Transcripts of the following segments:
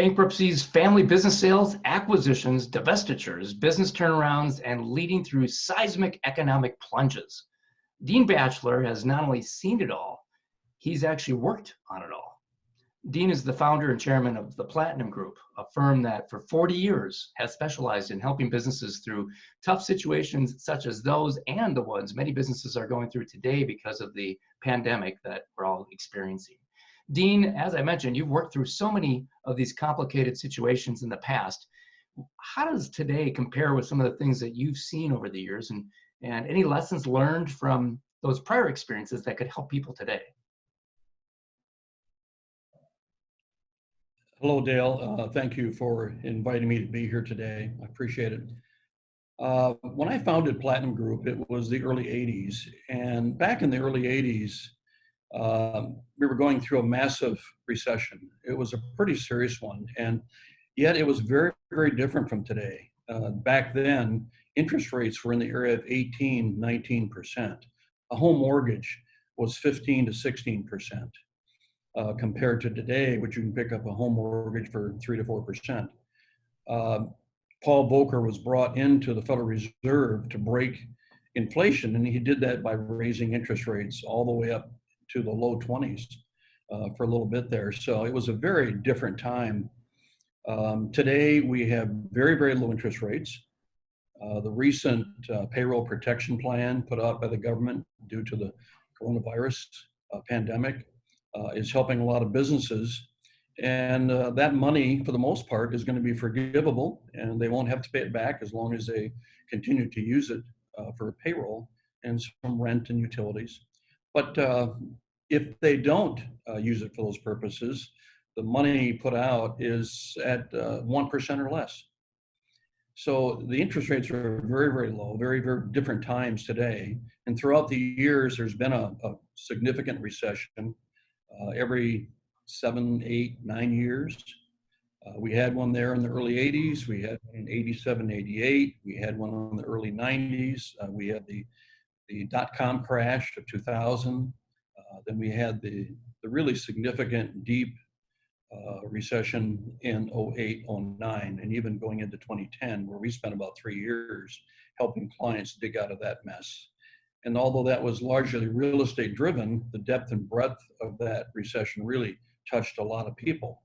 Bankruptcies, family business sales, acquisitions, divestitures, business turnarounds, and leading through seismic economic plunges. Dean Bachelor has not only seen it all, he's actually worked on it all. Dean is the founder and chairman of the Platinum Group, a firm that for 40 years has specialized in helping businesses through tough situations such as those and the ones many businesses are going through today because of the pandemic that we're all experiencing. Dean, as I mentioned, you've worked through so many of these complicated situations in the past. How does today compare with some of the things that you've seen over the years, and any lessons learned from those prior experiences that could help people today? Hello, Dale. Thank you for inviting me to be here today. I appreciate it. When I founded Platinum Group, it was the early 80s. And back in the early 80s, we were going through a massive recession. It was a pretty serious one. And yet it was very, very different from today. Back then, interest rates were in the area of 18, 19%. A home mortgage was 15 to 16%. Compared to today, which you can pick up a home mortgage for 3 to 4%. Paul Volcker was brought into the Federal Reserve to break inflation, and he did that by raising interest rates all the way up to the low 20s for a little bit there. So it was a very different time. Today, we have very, very low interest rates. The recent payroll protection plan put out by the government due to the coronavirus pandemic is helping a lot of businesses, and that money, for the most part, is going to be forgivable, and they won't have to pay it back as long as they continue to use it for payroll and some rent and utilities. But if they don't use it for those purposes, the money put out is at 1% or less. So the interest rates are very, very low, very, very different times today. And throughout the years, there's been a significant recession. Every 7, 8, 9 years. We had one there in the early 80s. We had one in 87, 88. We had one in the early 90s. We had the dot-com crash of 2000. Then we had the really significant, deep recession in 08, 09, and even going into 2010, where we spent about 3 years helping clients dig out of that mess. And although that was largely real estate driven, the depth and breadth of that recession really touched a lot of people.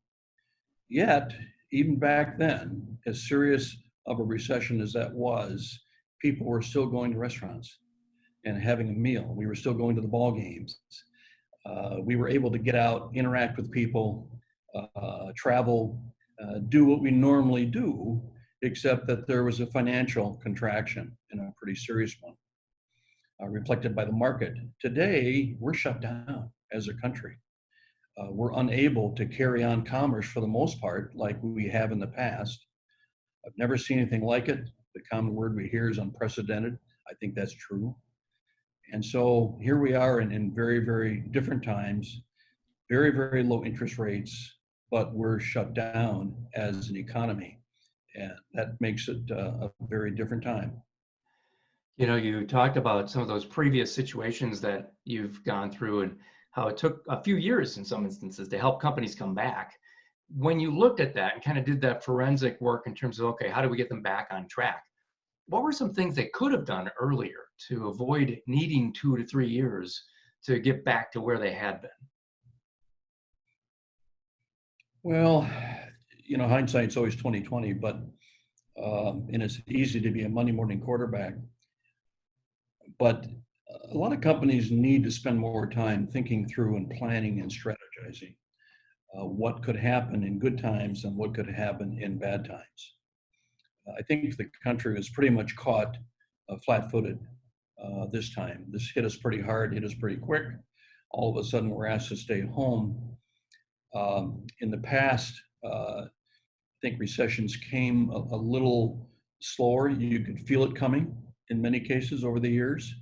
Yet, even back then, as serious of a recession as that was, people were still going to restaurants and having a meal. We were still going to the ball games. We were able to get out, interact with people, travel, do what we normally do, except that there was a financial contraction, and a pretty serious one. Reflected by the market. Today, we're shut down as a country. We're unable to carry on commerce for the most part like we have in the past. I've never seen anything like it. The common word we hear is unprecedented. I think that's true. And so here we are in very, very different times, very, very low interest rates, but we're shut down as an economy. And that makes it a very different time. You know, you talked about some of those previous situations that you've gone through and how it took a few years in some instances to help companies come back. When you looked at that and kind of did that forensic work in terms of, okay, how do we get them back on track? What were some things they could have done earlier to avoid needing 2 to 3 years to get back to where they had been? Well, you know, hindsight's always 20/20, but and it's easy to be a Monday morning quarterback. But a lot of companies need to spend more time thinking through and planning and strategizing what could happen in good times and what could happen in bad times. I think the country was pretty much caught flat-footed this time. This hit us pretty hard, hit us pretty quick. All of a sudden, we're asked to stay home. In the past, I think recessions came a little slower. You could feel it coming in many cases over the years.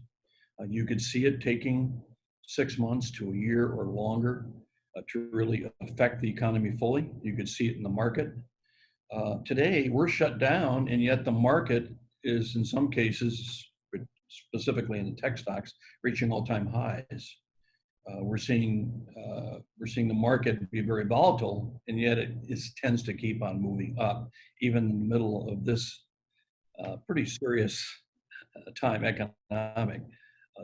You could see it taking 6 months to a year or longer to really affect the economy fully. You could see it in the market. Today, we're shut down, and yet the market is, in some cases, specifically in the tech stocks, reaching all-time highs. We're seeing the market be very volatile, and yet it tends to keep on moving up, even in the middle of this pretty serious time economic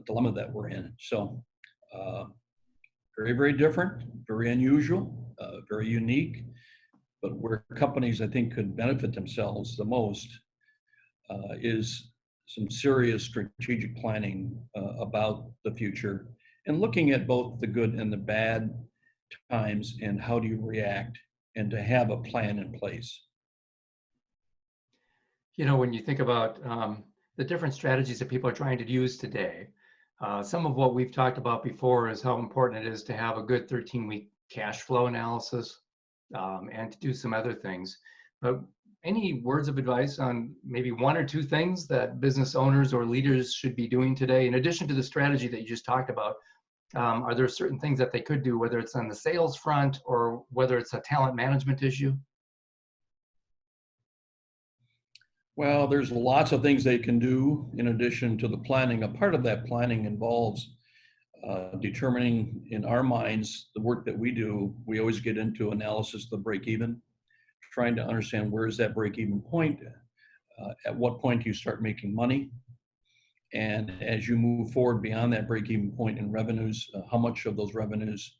dilemma that we're in. So very, very different, very unusual, very unique, but where companies I think could benefit themselves the most is some serious strategic planning about the future and looking at both the good and the bad times and how do you react and to have a plan in place. You know, when you think about the different strategies that people are trying to use today, some of what we've talked about before is how important it is to have a good 13-week cash flow analysis and to do some other things. But any words of advice on maybe one or two things that business owners or leaders should be doing today, in addition to the strategy that you just talked about? Are there certain things that they could do, whether it's on the sales front or whether it's a talent management issue? Well, there's lots of things they can do in addition to the planning. A part of that planning involves determining in our minds the work that we do. We always get into analysis of the break even, trying to understand where is that break even point, at what point do you start making money, and as you move forward beyond that break even point in revenues, how much of those revenues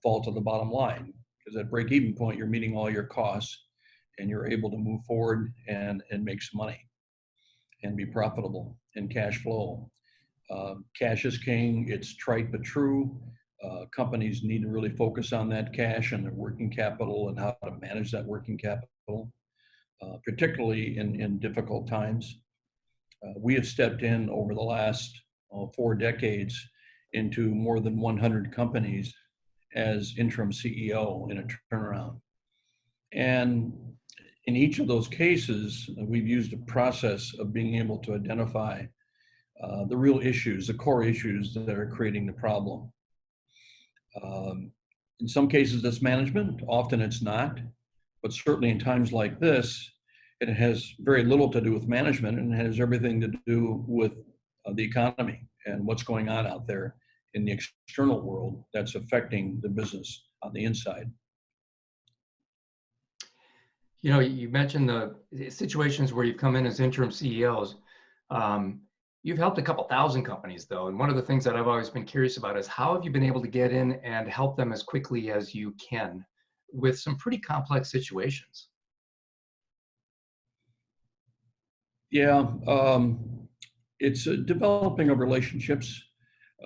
fall to the bottom line. Because at break even point, you're meeting all your costs and you're able to move forward and make some money and be profitable in cash flow. Cash is king. It's trite but true. Companies need to really focus on that cash and their working capital and how to manage that working capital, particularly in difficult times. We have stepped in over the last 4 decades into more than 100 companies as interim CEO in a turnaround. And in each of those cases, we've used a process of being able to identify the real issues, the core issues that are creating the problem. In some cases, it's management. Often it's not. But certainly in times like this, it has very little to do with management and has everything to do with the economy and what's going on out there in the external world that's affecting the business on the inside. You know, you mentioned the situations where you've come in as interim CEOs. You've helped a couple thousand companies, though. And one of the things that I've always been curious about is how have you been able to get in and help them as quickly as you can with some pretty complex situations? Yeah, it's developing of relationships.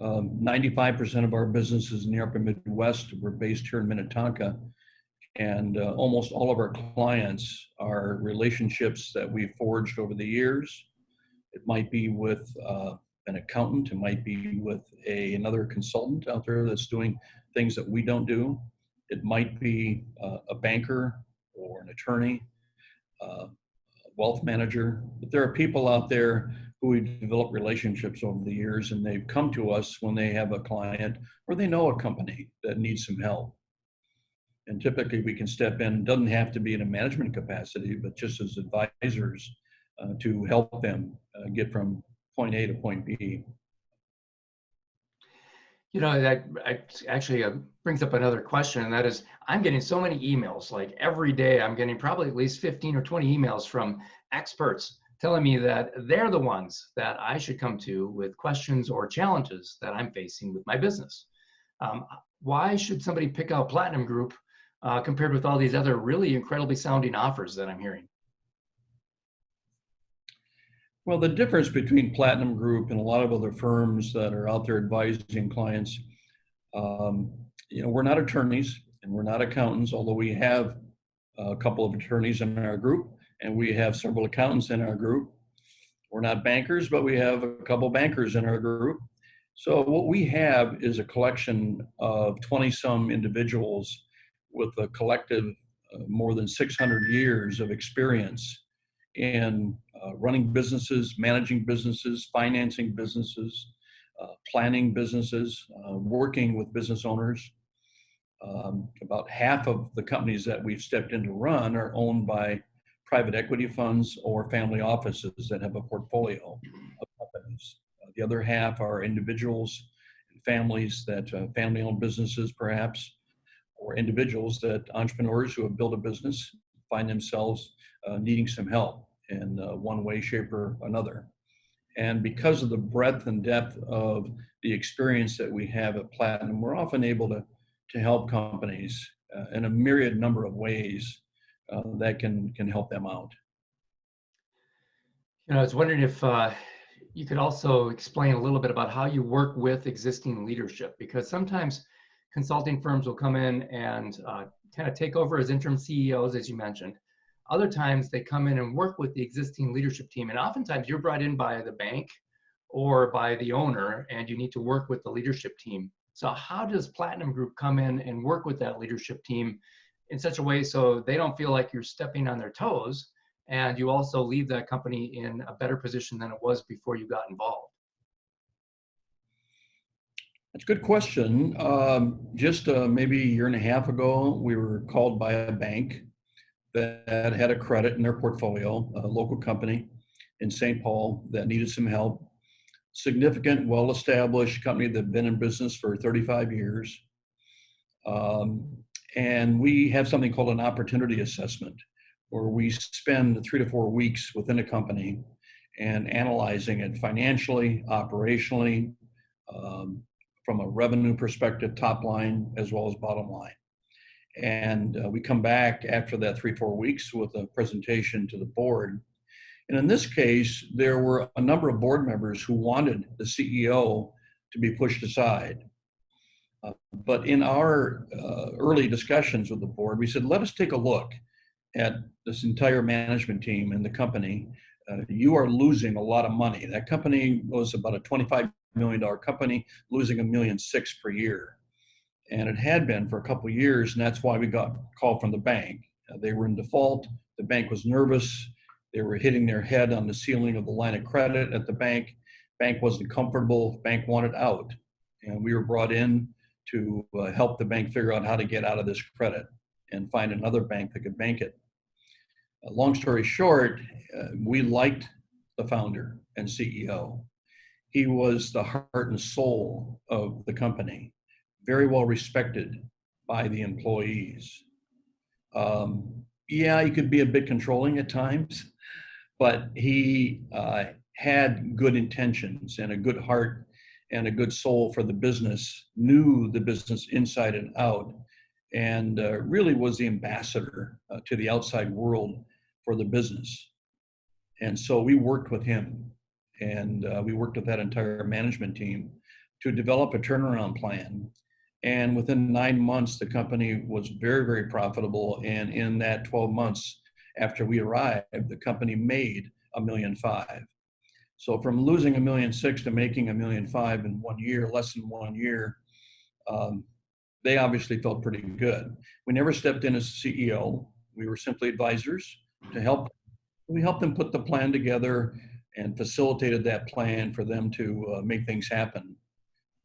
95% of our business is in the upper Midwest. We're based here in Minnetonka. And almost all of our clients are relationships that we've forged over the years. It might be with an accountant. It might be with another consultant out there that's doing things that we don't do. It might be a banker or an attorney, a wealth manager. But there are people out there who we've developed relationships over the years, and they've come to us when they have a client or they know a company that needs some help. And typically we can step in. It doesn't have to be in a management capacity, but just as advisors to help them get from point A to point B. You know, that actually brings up another question, and that is, I'm getting so many emails. Like every day, I'm getting probably at least 15 or 20 emails from experts telling me that they're the ones that I should come to with questions or challenges that I'm facing with my business. Why should somebody pick out Platinum Group compared with all these other really incredibly sounding offers that I'm hearing? Well, the difference between Platinum Group and a lot of other firms that are out there advising clients, we're not attorneys and we're not accountants, although we have a couple of attorneys in our group and we have several accountants in our group. We're not bankers, but we have a couple bankers in our group. So what we have is a collection of 20-some individuals with a collective more than 600 years of experience in running businesses, managing businesses, financing businesses, planning businesses, working with business owners. About half of the companies that we've stepped in to run are owned by private equity funds or family offices that have a portfolio of companies. The other half are individuals and families that family-owned businesses perhaps, or individuals that entrepreneurs who have built a business find themselves needing some help in one way, shape, or another. And because of the breadth and depth of the experience that we have at Platinum, we're often able to help companies in a myriad number of ways that can help them out. I was wondering if you could also explain a little bit about how you work with existing leadership, because sometimes consulting firms will come in and kind of take over as interim CEOs, as you mentioned. Other times they come in and work with the existing leadership team, and oftentimes you're brought in by the bank or by the owner, and you need to work with the leadership team. So how does Platinum Group come in and work with that leadership team in such a way so they don't feel like you're stepping on their toes, and you also leave that company in a better position than it was before you got involved? That's a good question. Just maybe a year and a half ago, we were called by a bank that had a credit in their portfolio, a local company in St. Paul that needed some help. Significant, well-established company that had been in business for 35 years. And we have something called an opportunity assessment, where we spend 3 to 4 weeks within a company and analyzing it financially, operationally, from a revenue perspective, top line, as well as bottom line. And we come back after that 3-4 weeks with a presentation to the board. And in this case, there were a number of board members who wanted the CEO to be pushed aside. But in our early discussions with the board, we said, let us take a look at this entire management team and the company. You are losing a lot of money. That company was about a $25 million company, losing $1.6 million per year. And it had been for a couple of years, and that's why we got a call from the bank. They were in default. The bank was nervous. They were hitting their head on the ceiling of the line of credit at the bank. Bank wasn't comfortable. Bank wanted out. And we were brought in to help the bank figure out how to get out of this credit and find another bank that could bank it. Long story short, we liked the founder and CEO. He was the heart and soul of the company, very well respected by the employees. Yeah, he could be a bit controlling at times, but he had good intentions and a good heart and a good soul for the business, knew the business inside and out, and really was the ambassador to the outside world for the business. And so we worked with him, and we worked with that entire management team to develop a turnaround plan. And within 9 months, the company was very, very profitable. And in that 12 months after we arrived, the company made $1.5 million. So from losing $1.6 million to making $1.5 million in 1 year, less than 1 year, they obviously felt pretty good. We never stepped in as CEO. We were simply advisors to help. We helped them put the plan together and facilitated that plan for them to make things happen.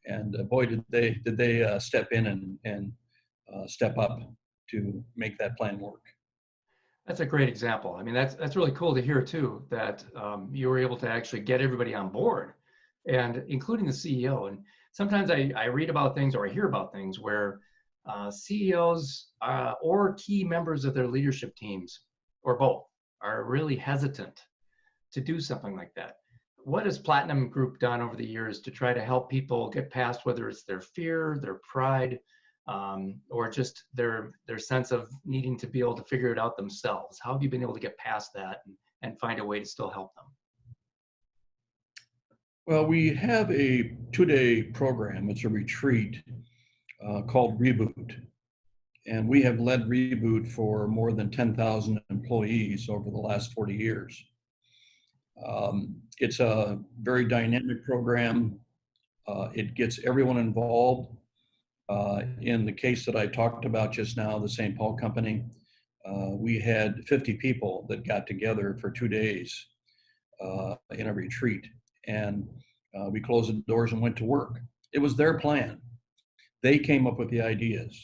And boy, did they step in and step up to make that plan work. That's a great example. I mean, that's really cool to hear too, that you were able to actually get everybody on board, and including the CEO. And sometimes I read about things or I hear about things where CEOs or key members of their leadership teams, or both, are really hesitant to do something like that. What has Platinum Group done over the years to try to help people get past, whether it's their fear, their pride, or just their sense of needing to be able to figure it out themselves? How have you been able to get past that and find a way to still help them? Well, we have a 2-day program. It's a retreat called Reboot. And we have led Reboot for more than 10,000 employees over the last 40 years. It's a very dynamic program. It gets everyone involved. In the case that I talked about just now, the St. Paul company, we had 50 people that got together for 2 days in a retreat. And we closed the doors and went to work. It was their plan. They came up with the ideas.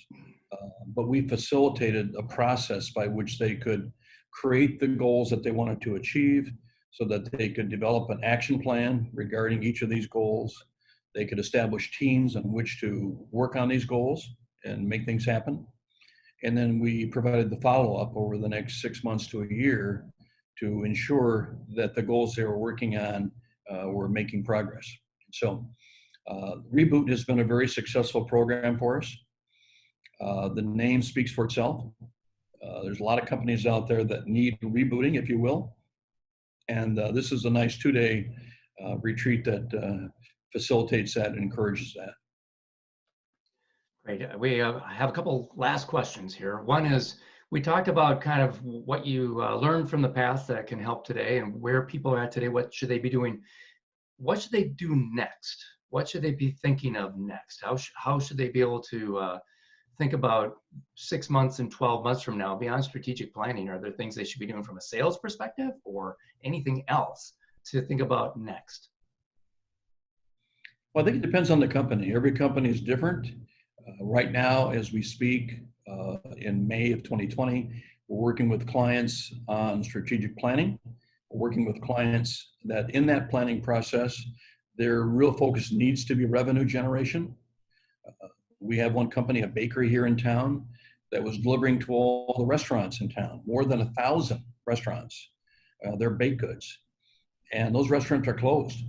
But we facilitated a process by which they could create the goals that they wanted to achieve so that they could develop an action plan regarding each of these goals, They could establish teams on which to work on these goals and make things happen. And then we provided the follow-up over the next 6 months to a year to ensure that the goals they were working on were making progress. So Reboot has been a very successful program for us. The name speaks for itself. There's a lot of companies out there that need rebooting, if you will. And this is a nice 2-day retreat that facilitates that and encourages that. Great. We have a couple last questions here. One is, we talked about kind of what you learned from the past that can help today and where people are at today. What should they be doing? What should they do next? What should they be thinking of next? How should they be able to think about 6 months and 12 months from now beyond strategic planning? Are there things they should be doing from a sales perspective or anything else to think about next? Well, I think it depends on the company. Every company is different. Right now, as we speak, in May of 2020, we're working with clients on strategic planning. We're working with clients that in that planning process, their real focus needs to be revenue generation. We have one company, a bakery here in town, that was delivering to all the restaurants in town, more than 1,000 restaurants, their baked goods. And those restaurants are closed.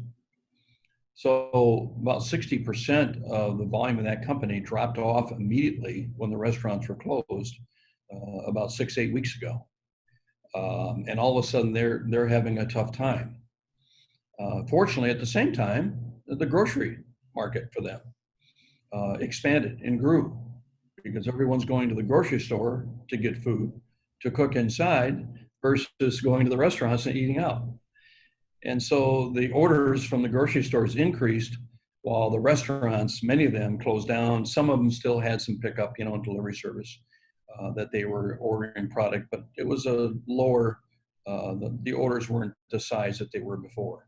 So about 60% of the volume of that company dropped off immediately when the restaurants were closed about 6-8 weeks ago. And all of a sudden they're having a tough time. Fortunately, at the same time, the grocery market for them expanded and grew because everyone's going to the grocery store to get food to cook inside versus going to the restaurants and eating out. And so the orders from the grocery stores increased while the restaurants, many of them closed down. Some of them still had some pickup, delivery service that they were ordering product, but it was a lower, the orders weren't the size that they were before.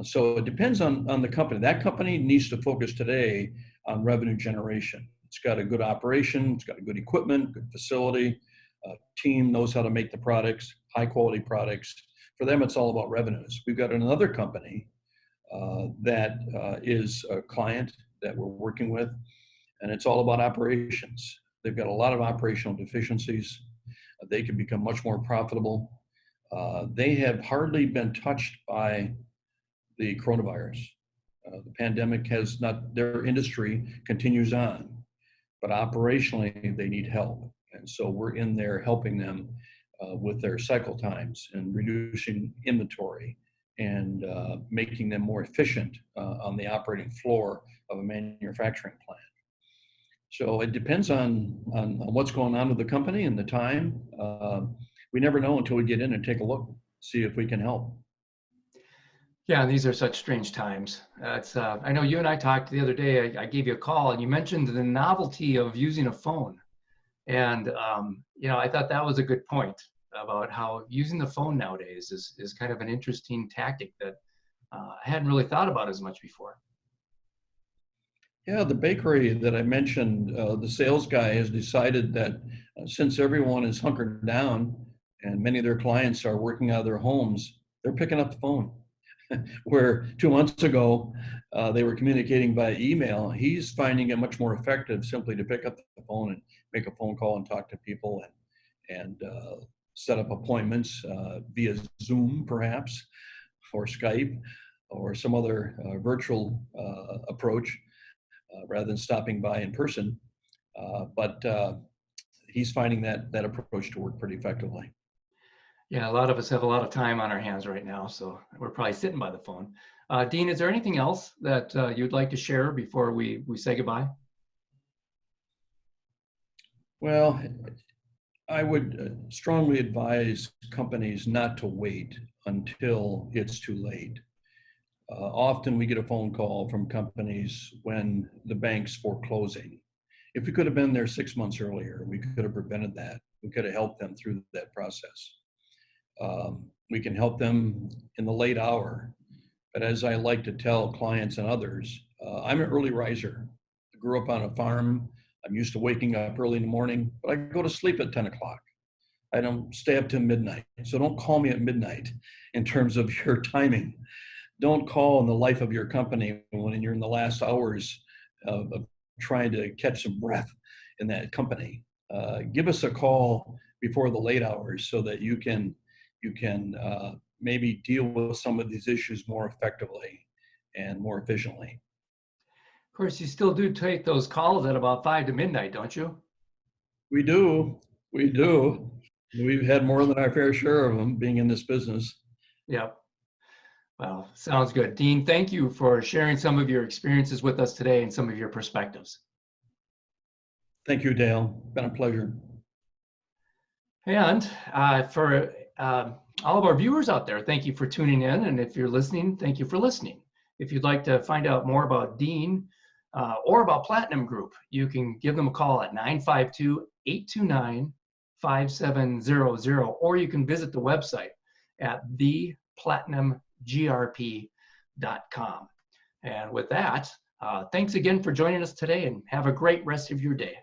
So it depends on the company. That company needs to focus today on revenue generation. It's got a good operation, it's got a good equipment, good facility, team knows how to make the products, high quality products. For them, it's all about revenues. We've got another company that is a client that we're working with, and it's all about operations. They've got a lot of operational deficiencies. They can become much more profitable. They have hardly been touched by the coronavirus. The pandemic has not, their industry continues on, but operationally they need help. And so we're in there helping them with their cycle times and reducing inventory and making them more efficient on the operating floor of a manufacturing plant. So it depends on what's going on with the company and the time. We never know until we get in and take a look, see if we can help. Yeah, these are such strange times. I know you and I talked the other day. I gave you a call and you mentioned the novelty of using a phone. And, I thought that was a good point about how using the phone nowadays is kind of an interesting tactic that I hadn't really thought about as much before. Yeah, the bakery that I mentioned, the sales guy has decided that since everyone is hunkered down and many of their clients are working out of their homes, they're picking up the phone. Where 2 months ago, they were communicating by email, he's finding it much more effective simply to pick up the phone and make a phone call and talk to people and set up appointments via Zoom, perhaps, or Skype, or some other virtual approach rather than stopping by in person. But he's finding that approach to work pretty effectively. Yeah, a lot of us have a lot of time on our hands right now, so we're probably sitting by the phone. Dean, is there anything else that you'd like to share before we say goodbye? Well, I would strongly advise companies not to wait until it's too late. Often we get a phone call from companies when the bank's foreclosing. If we could have been there 6 months earlier, we could have prevented that. We could have helped them through that process. We can help them in the late hour. But as I like to tell clients and others, I'm an early riser. I grew up on a farm. I'm used to waking up early in the morning, but I go to sleep at 10 o'clock. I don't stay up till midnight. So don't call me at midnight in terms of your timing. don't call in the life of your company when you're in the last hours of trying to catch some breath in that company. Give us a call before the late hours so that you can maybe deal with some of these issues more effectively and more efficiently. Of course, you still do take those calls at about 5 to midnight, don't you? We do. We do. We've had more than our fair share of them being in this business. Yep. Well, sounds good. Dean, thank you for sharing some of your experiences with us today and some of your perspectives. Thank you, Dale. Been a pleasure. And for all of our viewers out there, thank you for tuning in. And if you're listening, thank you for listening. If you'd like to find out more about Dean or about Platinum Group, you can give them a call at 952-829-5700, or you can visit the website at theplatinumgrp.com. And with that, thanks again for joining us today, and have a great rest of your day.